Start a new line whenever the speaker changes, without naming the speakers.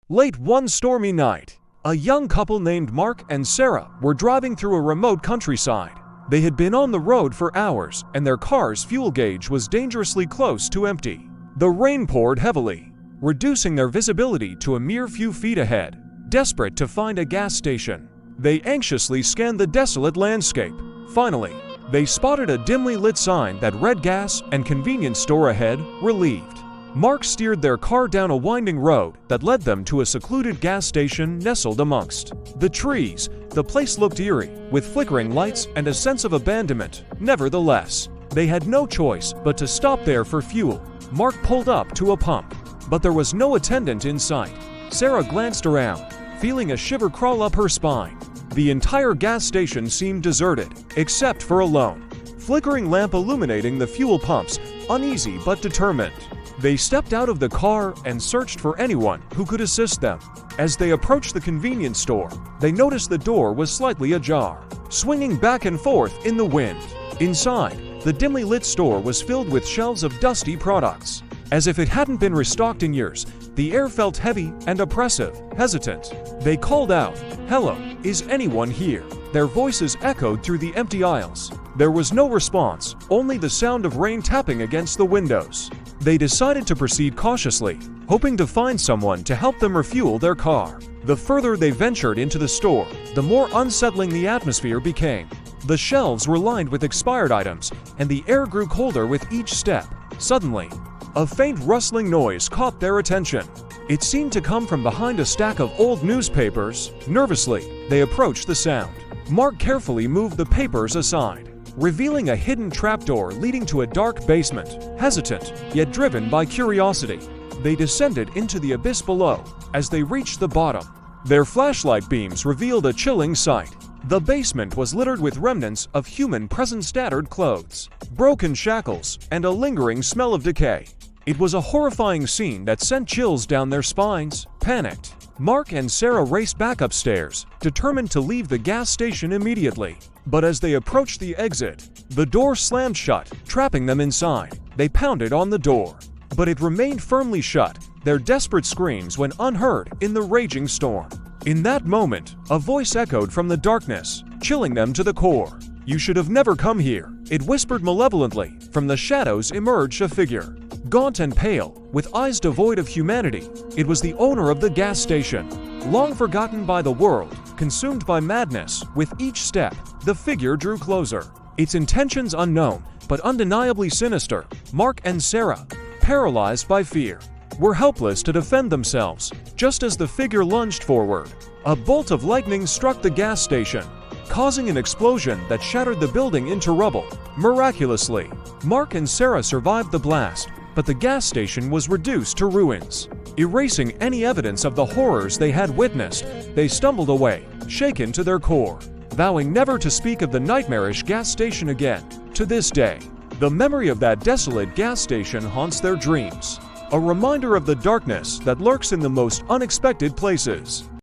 Late one stormy night, a young couple named Mark and Sarah were driving through a remote countryside. They had been on the road for hours, and their car's fuel gauge was dangerously close to empty. The rain poured heavily, reducing their visibility to a mere few feet ahead. Desperate to find a gas station, they anxiously scanned the desolate landscape. Finally, they spotted a dimly lit sign that read gas and convenience store ahead. Relieved, Mark steered their car down a winding road that led them to a secluded gas station nestled amongst the trees. The place looked eerie, with flickering lights and a sense of abandonment. Nevertheless, they had no choice but to stop there for fuel. Mark pulled up to a pump, but there was no attendant in sight. Sarah glanced around, feeling a shiver crawl up her spine. The entire gas station seemed deserted, except for a lone, flickering lamp illuminating the fuel pumps. Uneasy but determined, they stepped out of the car and searched for anyone who could assist them. As they approached the convenience store, they noticed the door was slightly ajar, swinging back and forth in the wind. Inside, the dimly lit store was filled with shelves of dusty products. As if it hadn't been restocked in years, the air felt heavy and oppressive. Hesitant, they called out, "Hello, is anyone here?" Their voices echoed through the empty aisles. There was no response, only the sound of rain tapping against the windows. They decided to proceed cautiously, hoping to find someone to help them refuel their car. The further they ventured into the store, the more unsettling the atmosphere became. The shelves were lined with expired items, and the air grew colder with each step. Suddenly, a faint rustling noise caught their attention. It seemed to come from behind a stack of old newspapers. Nervously, they approached the sound. Mark carefully moved the papers aside, revealing a hidden trapdoor leading to a dark basement. Hesitant, yet driven by curiosity, they descended into the abyss below. As they reached the bottom, their flashlight beams revealed a chilling sight. The basement was littered with remnants of human presence, tattered clothes, broken shackles, and a lingering smell of decay. It was a horrifying scene that sent chills down their spines. Panicked, Mark and Sarah raced back upstairs, determined to leave the gas station immediately. But as they approached the exit, the door slammed shut, trapping them inside. They pounded on the door, but it remained firmly shut. Their desperate screams went unheard in the raging storm. In that moment, a voice echoed from the darkness, chilling them to the core. "You should have never come here," it whispered malevolently. From the shadows emerged a figure, gaunt and pale, with eyes devoid of humanity. It was the owner of the gas station. Long forgotten by the world, consumed by madness, with each step, the figure drew closer. Its intentions unknown, but undeniably sinister. Mark and Sarah, paralyzed by fear, were helpless to defend themselves. Just as the figure lunged forward, a bolt of lightning struck the gas station, causing an explosion that shattered the building into rubble. Miraculously, Mark and Sarah survived the blast, but the gas station was reduced to ruins. Erasing any evidence of the horrors they had witnessed, they stumbled away, shaken to their core, vowing never to speak of the nightmarish gas station again. To this day, the memory of that desolate gas station haunts their dreams, a reminder of the darkness that lurks in the most unexpected places.